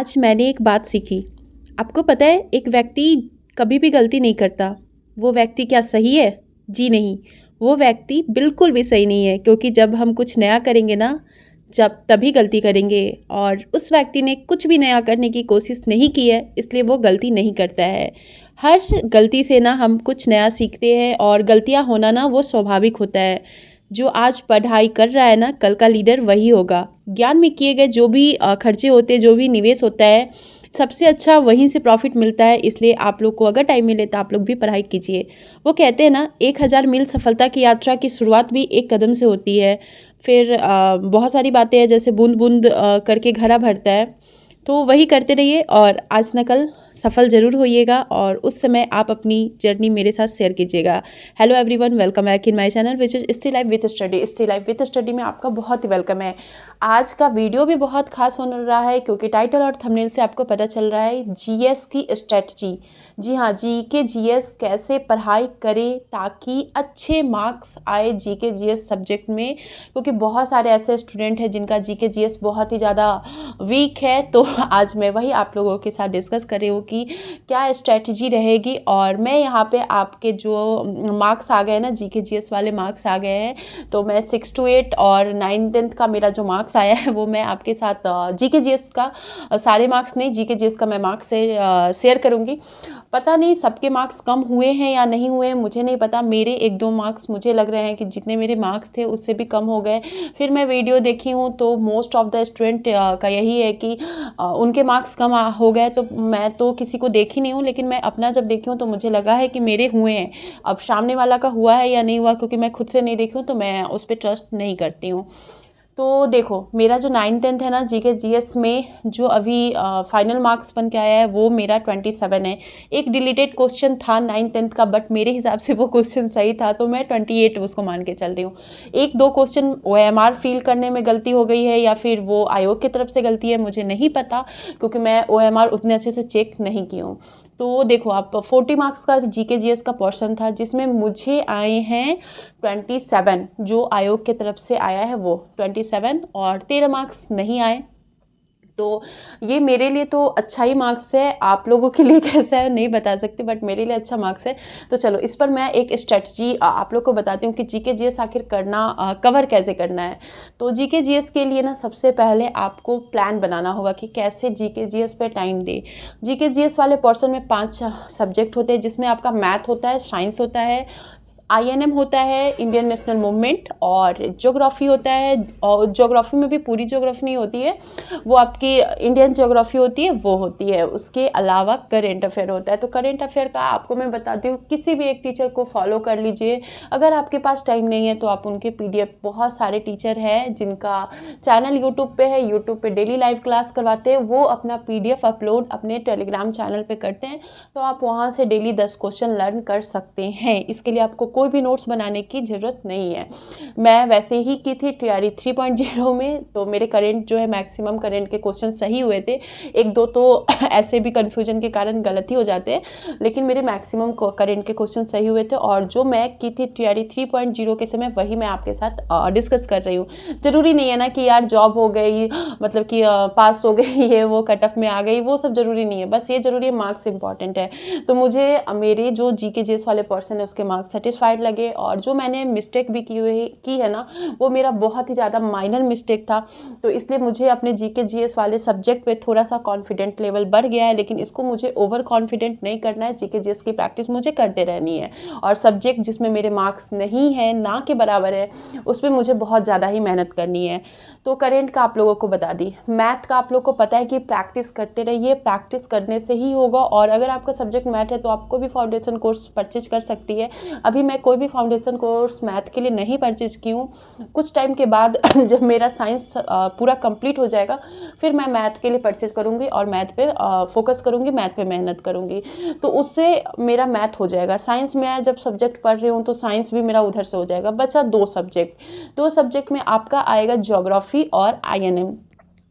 आज मैंने एक बात सीखी। आपको पता है एक व्यक्ति कभी भी गलती नहीं करता। वो व्यक्ति क्या सही है? जी नहीं, वो व्यक्ति बिल्कुल भी सही नहीं है, क्योंकि जब हम कुछ नया करेंगे ना, जब तभी गलती करेंगे। और उस व्यक्ति ने कुछ भी नया करने की कोशिश नहीं की है, इसलिए वो गलती नहीं करता है। हर गलती से ना हम कुछ नया सीखते हैं, और गलतियाँ होना ना वो स्वाभाविक होता है। जो आज पढ़ाई कर रहा है ना, कल का लीडर वही होगा। ज्ञान में किए गए जो भी खर्चे होते हैं, जो भी निवेश होता है, सबसे अच्छा वहीं से प्रॉफिट मिलता है। इसलिए आप लोग को अगर टाइम मिले तो आप लोग भी पढ़ाई कीजिए। वो कहते हैं ना, 1000 मील सफलता की यात्रा की शुरुआत भी एक कदम से होती है। फिर बहुत सारी बातें हैं, जैसे बूंद बूंद करके घड़ा भरता है। तो वही करते रहिए और आज न कल सफल ज़रूर होइएगा, और उस समय आप अपनी जर्नी मेरे साथ शेयर कीजिएगा। Hello everyone, welcome back in my channel which is stay life with study. Stay life with study में आपका बहुत ही वेलकम है। आज का वीडियो भी बहुत खास होने रहा है, क्योंकि टाइटल और थंबनेल से आपको पता चल रहा है जीएस की स्ट्रेटजी। जी हाँ, जीके जीएस कैसे पढ़ाई करें ताकि अच्छे मार्क्स आए जीके जीएस सब्जेक्ट में, क्योंकि बहुत सारे ऐसे स्टूडेंट हैं जिनका जीके जीएस बहुत ही ज़्यादा वीक है। तो आज मैं वही आप लोगों के साथ डिस्कस कर रही हूँ कि क्या स्ट्रेटजी रहेगी। और मैं यहाँ पे आपके जो मार्क्स आ गए ना, जीके जीएस वाले मार्क्स आ गए हैं, तो मैं 6 to 8 और 9th का मेरा जो मार्क्स आया है वो मैं आपके साथ जीके जीएस का सारे मार्क्स नहीं, जीके जीएस का मैं मार्क्स से शेयर करूँगी। पता नहीं सबके मार्क्स कम हुए हैं या नहीं हुए हैं, मुझे नहीं पता। मेरे 1-2 मार्क्स मुझे लग रहे हैं कि जितने मेरे मार्क्स थे उससे भी कम हो गए। फिर मैं वीडियो देखी हूँ तो मोस्ट ऑफ द स्टूडेंट का यही है कि उनके मार्क्स कम हो गए। तो मैं तो किसी को देखी नहीं हूँ, लेकिन मैं अपना जब देखी हूँ तो मुझे लगा है कि मेरे हुए हैं। अब सामने वाला का हुआ है या नहीं हुआ, क्योंकि मैं खुद से नहीं देखी हूँ, तो मैं उस पर ट्रस्ट नहीं करती हूँ। तो देखो, मेरा जो 9th है ना, जीके जीएस में जो अभी फाइनल मार्क्स बन के आया है वो मेरा 27 है। एक डिलीटेड क्वेश्चन था 9th का, बट मेरे हिसाब से वो क्वेश्चन सही था, तो मैं 28 उसको मान के चल रही हूँ। 1-2 क्वेश्चन OMR फिल करने में गलती हो गई है, या फिर वो आयोग की तरफ से गलती है, मुझे नहीं पता, क्योंकि मैं OMR उतने अच्छे से चेक नहीं की हूँ। तो देखो, आप 40 मार्क्स का जीके जीएस का पोर्शन था, जिसमें मुझे आए हैं 27। जो आयोग की तरफ से आया है वो 27, और 13 मार्क्स नहीं आए। तो ये मेरे लिए तो अच्छा ही मार्क्स है। आप लोगों के लिए कैसा है नहीं बता सकती, बट मेरे लिए अच्छा मार्क्स है। तो चलो, इस पर मैं एक स्ट्रेटजी आप लोग को बताती हूँ कि जीके जीएस आखिर करना कवर कैसे करना है। तो जीके जीएस के लिए ना, सबसे पहले आपको प्लान बनाना होगा कि कैसे जीके जीएस पे टाइम दे। जीके जीएस वाले पोर्शन में 5 सब्जेक्ट होते हैं, जिसमें आपका मैथ होता है, साइंस होता है, INM होता है, इंडियन नेशनल मूवमेंट, और ज्योग्राफी होता है। और ज्योग्राफी में भी पूरी ज्योग्राफी नहीं होती है, वो आपकी इंडियन ज्योग्राफी होती है, वो होती है। उसके अलावा करेंट अफेयर होता है। तो करेंट अफेयर का आपको मैं बताती हूँ, किसी भी एक टीचर को फॉलो कर लीजिए। अगर आपके पास टाइम नहीं है तो आप उनके PDF, बहुत सारे टीचर हैं जिनका चैनल यूट्यूब पे है, यूट्यूब पे डेली लाइव क्लास करवाते हैं, वो अपना PDF अपलोड अपने टेलीग्राम चैनल पे करते हैं। तो आप वहाँ से डेली 10 क्वेश्चन लर्न कर सकते हैं। इसके लिए आपको कोई भी नोट्स बनाने की ज़रूरत नहीं है। मैं वैसे ही की थी TRE 3.0 में, तो मेरे करेंट जो है, मैक्सिमम करेंट के क्वेश्चन सही हुए थे। 1-2 तो ऐसे भी कन्फ्यूजन के कारण गलत ही हो जाते हैं, लेकिन मेरे मैक्सिमम करेंट के क्वेश्चन सही हुए थे। और जो मैं की थी TRE 3.0 के समय, वही मैं आपके साथ डिस्कस कर रही हूँ। ज़रूरी नहीं है ना कि यार जॉब हो गई, मतलब कि पास हो गई है, वो कट ऑफ में आ गई, वो सब ज़रूरी नहीं है। बस ये ज़रूरी है, मार्क्स इंपॉर्टेंट है। तो मुझे मेरे जो जीके जीएस वाले पर्सन है उसके मार्क्स सेटिस्फाइड लगे। और जो मैंने मिस्टेक भी की है ना, वो मेरा बहुत ही ज़्यादा माइनर मिस्टेक था। तो इसलिए मुझे अपने जीके जीएस वाले सब्जेक्ट पे थोड़ा सा कॉन्फिडेंट लेवल बढ़ गया है, लेकिन इसको मुझे ओवर कॉन्फिडेंट नहीं करना है। जीके जीएस की प्रैक्टिस मुझे करते रहनी है, और सब्जेक्ट जिसमें मेरे मार्क्स नहीं है, ना के बराबर है, उसमें मुझे बहुत ज़्यादा ही मेहनत करनी है। तो करेंट का आप लोगों को बता दी। मैथ का आप लोग को पता है कि प्रैक्टिस करते रहिए, प्रैक्टिस करने से ही होगा। और अगर आपका सब्जेक्ट मैथ है तो आपको भी फाउंडेशन कोर्स परचेज कर सकती है। अभी मैं कोई भी फाउंडेशन कोर्स मैथ के लिए नहीं परचेज की हूँ। कुछ टाइम के बाद जब मेरा साइंस पूरा कंप्लीट हो जाएगा, फिर मैं मैथ के लिए परचेज करूँगी, और मैथ पे फोकस करूँगी, मैथ पे मेहनत करूँगी। तो उससे मेरा मैथ हो जाएगा। साइंस में जब सब्जेक्ट पढ़ रही हूँ तो साइंस भी मेरा उधर से हो जाएगा। बचा 2 सब्जेक्ट में आपका आएगा ज्योग्राफी और INM।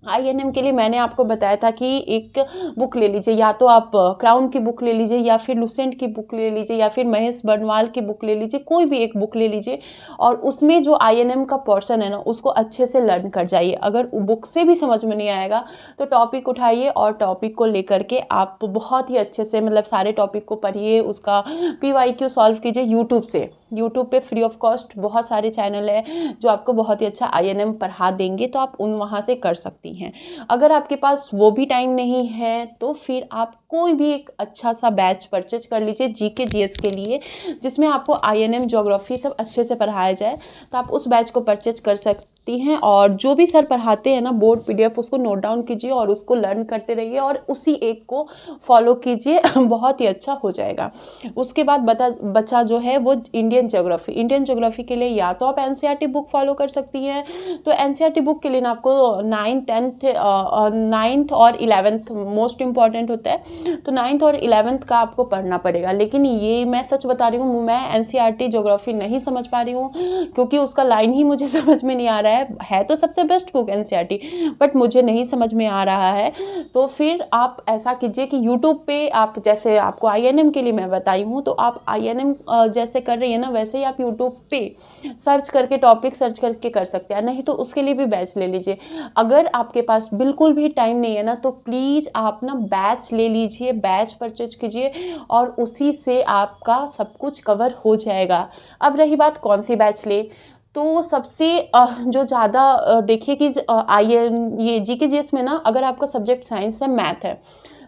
INM के लिए मैंने आपको बताया था कि एक बुक ले लीजिए, या तो आप क्राउन की बुक ले लीजिए, या फिर लुसेंट की बुक ले लीजिए, या फिर महेश बर्नवाल की बुक ले लीजिए, कोई भी एक बुक ले लीजिए और उसमें जो INM का पोर्शन है ना उसको अच्छे से लर्न कर जाइए। अगर बुक से भी समझ में नहीं आएगा तो टॉपिक उठाइए और टॉपिक को लेकर के आप बहुत ही अच्छे से मतलब सारे टॉपिक को पढ़िए, उसका PYQ सॉल्व कीजिए यूट्यूब से। यूट्यूब पे फ्री ऑफ कॉस्ट बहुत सारे चैनल है जो आपको बहुत ही अच्छा INM पढ़ा देंगे, तो आप वहाँ से कर सकती हैं। अगर आपके पास वो भी टाइम नहीं है तो फिर आप कोई भी एक अच्छा सा बैच परचेज कर लीजिए GK GS के लिए, जिसमें आपको INM ज्योग्राफी सब अच्छे से पढ़ाया जाए, तो आप उस बैच को परचेज कर सकती हैं। और जो भी सर पढ़ाते हैं ना बोर्ड PDF उसको नोट डाउन कीजिए और उसको लर्न करते रहिए और उसी एक को फॉलो कीजिए बहुत ही अच्छा हो जाएगा। उसके बाद बचा जो है वो इंडियन ज्योग्राफी के लिए या तो आप NCERT बुक फॉलो कर सकती हैं। तो NCERT बुक के लिए ना आपको 9th और 11th मोस्ट इंपॉर्टेंट होता है, तो 9th और 11th का आपको पढ़ना पड़ेगा। लेकिन ये मैं सच बता रही हूँ, मैं NCERT ज्योग्राफी नहीं समझ पा रही हूँ क्योंकि उसका लाइन ही मुझे समझ में नहीं आ रहा है तो सबसे बेस्ट बुक NCERT, बट मुझे नहीं समझ में आ रहा है। तो फिर आप ऐसा कीजिए कि यूट्यूब पे आप, जैसे आपको INM के लिए मैं बताई हूँ, तो आप INM जैसे कर रही है ना वैसे ही आप यूट्यूब पे सर्च करके टॉपिक सर्च करके कर सकते हैं, नहीं तो उसके लिए भी बैच ले लीजिए। अगर आपके पास बिल्कुल भी टाइम नहीं है ना तो प्लीज़ आप ना बैच ले लीजिए, बैच परचेज कीजिए और उसी से आपका सब कुछ कवर हो जाएगा। अब रही बात कौन सी बैच ले, तो सबसे जो ज़्यादा देखिए कि ये GK GS में ना अगर आपका सब्जेक्ट साइंस है, मैथ है,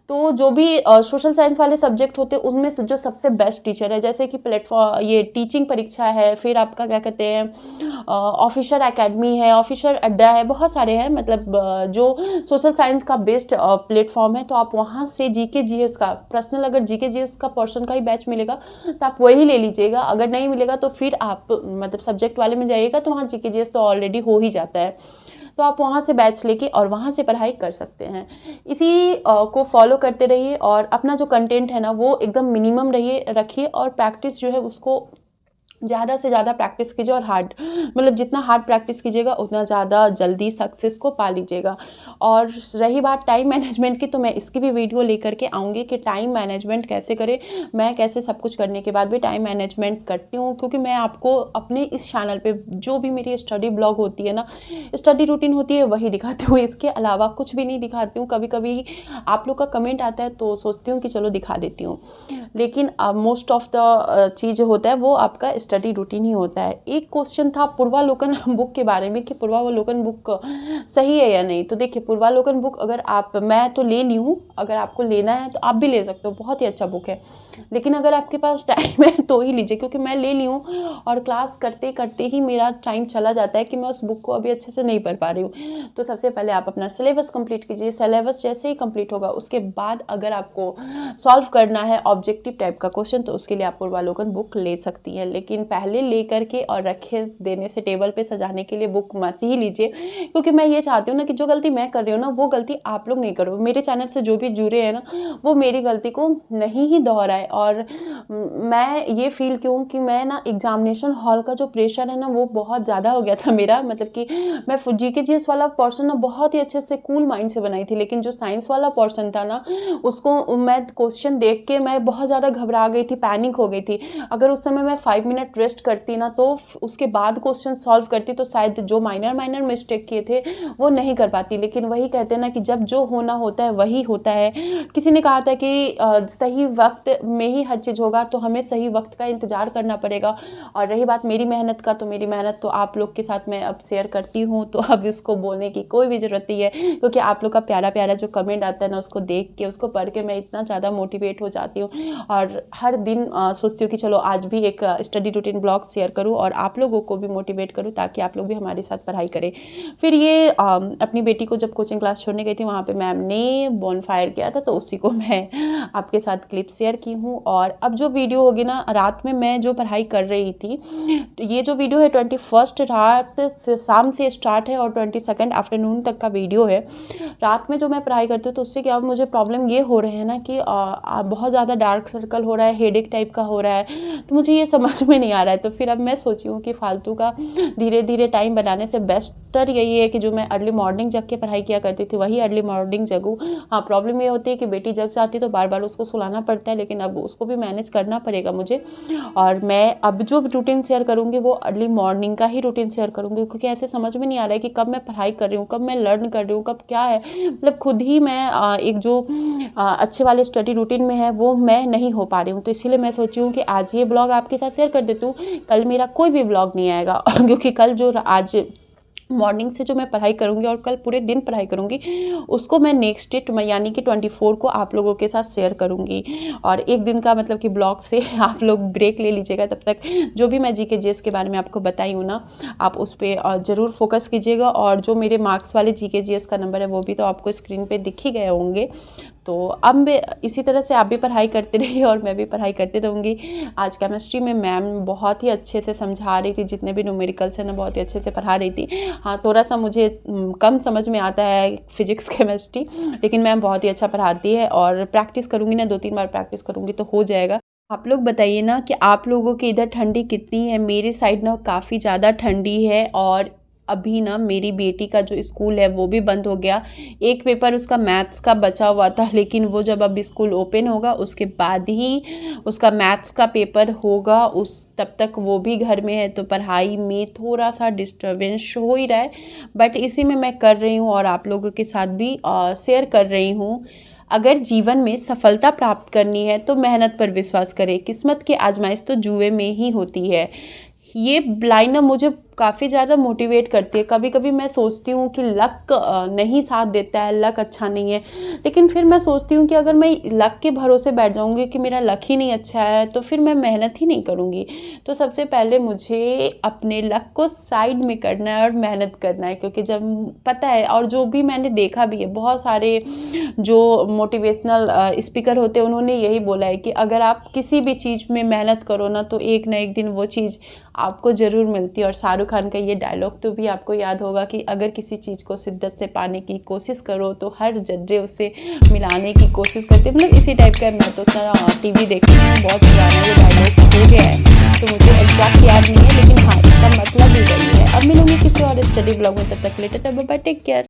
तो जो भी सोशल साइंस वाले सब्जेक्ट होते हैं उनमें से जो सबसे बेस्ट टीचर है, जैसे कि प्लेटफॉर्म ये टीचिंग परीक्षा है, फिर आपका क्या कहते हैं ऑफिसर एकेडमी है, ऑफिसर अड्डा है, बहुत सारे हैं, मतलब जो सोशल साइंस का बेस्ट प्लेटफॉर्म है, तो आप वहाँ से GK GS का पर्सनल, अगर GK GS का पोर्शन का ही बैच मिलेगा तो आप वही ले लीजिएगा। अगर नहीं मिलेगा तो फिर आप मतलब सब्जेक्ट वाले में जाइएगा, तो वहाँ GK GS तो ऑलरेडी हो ही जाता है, तो आप वहाँ से बैच लेके और वहाँ से पढ़ाई कर सकते हैं। इसी को फॉलो करते रहिए और अपना जो कंटेंट है ना वो एकदम मिनिमम रखिए और प्रैक्टिस जो है उसको ज़्यादा से ज़्यादा प्रैक्टिस कीजिए और हार्ड, मतलब जितना हार्ड प्रैक्टिस कीजिएगा उतना ज़्यादा जल्दी सक्सेस को पा लीजिएगा। और रही बात टाइम मैनेजमेंट की, तो मैं इसकी भी वीडियो लेकर के आऊँगी कि टाइम मैनेजमेंट कैसे करें। मैं कैसे सब कुछ करने के बाद भी टाइम मैनेजमेंट करती हूँ, क्योंकि मैं आपको अपने इस चैनल पे जो भी मेरी स्टडी ब्लॉग होती है ना, स्टडी रूटीन होती है, वही दिखाती हूँ, इसके अलावा कुछ भी नहीं दिखाती हूँ। कभी कभी आप लोग का कमेंट आता है तो सोचती हूँ कि चलो दिखा देती हूँ, लेकिन मोस्ट ऑफ द चीज़ होता है वो आपका स्टडी रूटीन ही होता है। एक क्वेश्चन था पूर्वालोकन बुक के बारे में कि पूर्वालोकन बुक सही है या नहीं। तो देखिए पूर्वालोकन बुक अगर मैं तो ले ली हूँ, अगर आपको लेना है तो आप भी ले सकते हो, बहुत ही अच्छा बुक है, लेकिन अगर आपके पास टाइम है तो ही लीजिए, क्योंकि मैं ले ली हूँ और क्लास करते करते ही मेरा टाइम चला जाता है कि मैं उस बुक को अभी अच्छे से नहीं पढ़ पा रही हूँ। तो सबसे पहले आप अपना सिलेबस कंप्लीट कीजिए, सिलेबस जैसे ही कंप्लीट होगा उसके बाद अगर आपको सॉल्व करना है ऑब्जेक्टिव टाइप का क्वेश्चन तो उसके लिए आप पूर्वालोकन बुक ले सकती हैं। लेकिन पहले ले करके और रखे देने से टेबल पे सजाने के लिए बुक मत ही लीजिए, क्योंकि मैं ये चाहती हूँ ना कि जो गलती मैं कर रही हूँ ना वो गलती आप लोग नहीं करो। मेरे चैनल से जो भी जुड़े हैं ना वो मेरी गलती को नहीं ही दोहराए। और मैं ये फील क्यों कि मैं ना एग्जामिनेशन हॉल का जो प्रेशर है ना वो बहुत ज़्यादा हो गया था मेरा, मतलब कि मैं GK GS वाला पोर्शन ना बहुत ही अच्छे से कूल माइंड से बनाई थी, लेकिन जो साइंस वाला पोर्शन था ना उसको मैं क्वेश्चन देख के मैं बहुत ज़्यादा घबरा गई थी, पैनिक हो गई थी। अगर उस समय मैं 5 मिनट रेस्ट करती ना तो उसके बाद क्वेश्चन सॉल्व करती तो शायद जो माइनर मिस्टेक किए थे वो नहीं कर पाती। लेकिन वही कहते हैं ना कि जब जो होना होता है वही होता है। किसी ने कहा था कि सही वक्त में ही हर चीज़ होगा, तो हमें सही वक्त का इंतज़ार करना पड़ेगा। और रही बात मेरी मेहनत का, तो मेरी मेहनत तो आप लोग के साथ मैं अब शेयर करती हूँ, तो अब इसको बोलने की कोई भी ज़रूरत नहीं है, क्योंकि आप लोग का प्यारा प्यारा जो कमेंट आता है ना उसको देख के उसको पढ़ के मैं इतना ज़्यादा मोटिवेट हो जाती हूँ और हर दिन सोचती हूँ कि चलो आज भी एक स्टडी रूटीन ब्लॉग शेयर करूँ और आप लोगों को भी मोटिवेट करूँ ताकि आप लोग भी हमारे साथ पढ़ाई करें। फिर ये अपनी बेटी को जब कोचिंग क्लास छोड़ने गई थी वहाँ पे मैम ने बॉनफायर किया था, तो उसी को मैं आपके साथ क्लिप शेयर की हूँ। और अब जो वीडियो होगी ना रात में मैं जो पढ़ाई कर रही थी, तो ये जो वीडियो है 21 रात से शाम से स्टार्ट है और 22 आफ्टरनून तक का वीडियो है। रात में जो मैं पढ़ाई करती हूँ तो उससे क्या मुझे प्रॉब्लम ये हो रहे हैं ना कि बहुत ज़्यादा डार्क सर्कल हो रहा है, हेडेक टाइप का हो रहा है, तो मुझे ये समझ में नहीं नहीं आ रहा है। तो फिर अब मैं सोची हूँ कि फालतू का धीरे धीरे टाइम बनाने से बेस्टर यही है कि जो मैं अर्ली मॉर्निंग जग के पढ़ाई किया करती थी वही अर्ली मॉर्निंग जगूँ। हाँ, प्रॉब्लम ये होती है कि बेटी जग जाती तो बार बार उसको सुलाना पड़ता है, लेकिन अब उसको भी मैनेज करना पड़ेगा मुझे। और मैं अब जो रूटीन शेयर करूँगी वो अर्ली मॉर्निंग का ही रूटीन शेयर करूँगी, क्योंकि ऐसे समझ में नहीं आ रहा है कि कब मैं पढ़ाई कर रही हूँ, कब मैं लर्न कर रही हूँ, कब क्या है। मतलब खुद ही मैं एक जो अच्छे वाले स्टडी रूटीन में है वो मैं नहीं हो पा रही हूँ। तो इसीलिए मैं सोची हूँ कि आज ये ब्लॉग आपके साथ शेयर कर देती हूँ, कल मेरा कोई भी ब्लॉग नहीं आएगा क्योंकि कल जो आज मॉर्निंग से जो मैं पढ़ाई करूँगी और कल पूरे दिन पढ़ाई करूँगी उसको मैं नेक्स्ट डे यानी कि 24 को आप लोगों के साथ शेयर करूँगी। और एक दिन का मतलब कि ब्लॉग से आप लोग ब्रेक ले लीजिएगा, तब तक जो भी मैं जीके जीएस के बारे में आपको बताई हूँ ना, आप उस पर ज़रूर फोकस कीजिएगा। और जो मेरे मार्क्स वाले जीके जीएस का नंबर है वो भी तो आपको स्क्रीन पर दिख ही गए होंगे। तो अब मैं इसी तरह से आप भी पढ़ाई करते रहिए और मैं भी पढ़ाई करती रहूँगी। आज केमिस्ट्री में मैम बहुत ही अच्छे से समझा रही थी, जितने भी न्यूमेरिकल्स हैं ना बहुत ही अच्छे से पढ़ा रही थी। हाँ, थोड़ा सा मुझे कम समझ में आता है फिजिक्स केमिस्ट्री, लेकिन मैम बहुत ही अच्छा पढ़ाती है। और प्रैक्टिस करूँगी ना, 2-3 बार प्रैक्टिस करूँगी तो हो जाएगा। आप लोग बताइए ना कि आप लोगों के इधर ठंडी कितनी है। मेरे साइड ना काफ़ी ज़्यादा ठंडी है। और अभी ना मेरी बेटी का जो स्कूल है वो भी बंद हो गया। एक पेपर उसका मैथ्स का बचा हुआ था, लेकिन वो जब अब स्कूल ओपन होगा उसके बाद ही उसका मैथ्स का पेपर होगा। उस तब तक वो भी घर में है, तो पढ़ाई में थोड़ा सा डिस्टर्बेंस हो ही रहा है। बट इसी में मैं कर रही हूँ और आप लोगों के साथ भी शेयर कर रही हूँ। अगर जीवन में सफलता प्राप्त करनी है तो मेहनत पर विश्वास करें। किस्मत की आजमाइश तो जुए में ही होती है। ये लाइन ना मुझे काफ़ी ज़्यादा मोटिवेट करती है। कभी कभी मैं सोचती हूँ कि लक नहीं साथ देता है, लक अच्छा नहीं है, लेकिन फिर मैं सोचती हूँ कि अगर मैं लक के भरोसे बैठ जाऊँगी कि मेरा लक ही नहीं अच्छा है तो फिर मैं मेहनत ही नहीं करूँगी। तो सबसे पहले मुझे अपने लक को साइड में करना है और मेहनत करना है, क्योंकि जब पता है, और जो भी मैंने देखा भी है, बहुत सारे जो मोटिवेशनल स्पीकर होते हैं उन्होंने यही बोला है कि अगर आप किसी भी चीज़ में मेहनत करो ना तो एक ना एक दिन वो चीज़ आपको ज़रूर मिलती है। और शाहरुख खान का ये डायलॉग तो भी आपको याद होगा कि अगर किसी चीज़ को शिद्दत से पाने की कोशिश करो तो हर जर्रे उसे मिलाने की कोशिश करते। मतलब इसी टाइप का। मैं तो टीवी देखती हूँ, बहुत पुराना ये डायलॉग हो गया है तो मुझे एग्जैक्ट याद नहीं है, लेकिन हाँ इसका मतलब ही वही है। अब मिलूंगी किसी और स्टडी ब्लॉग में, तब तक लेटर, तब बाय, टेक केयर।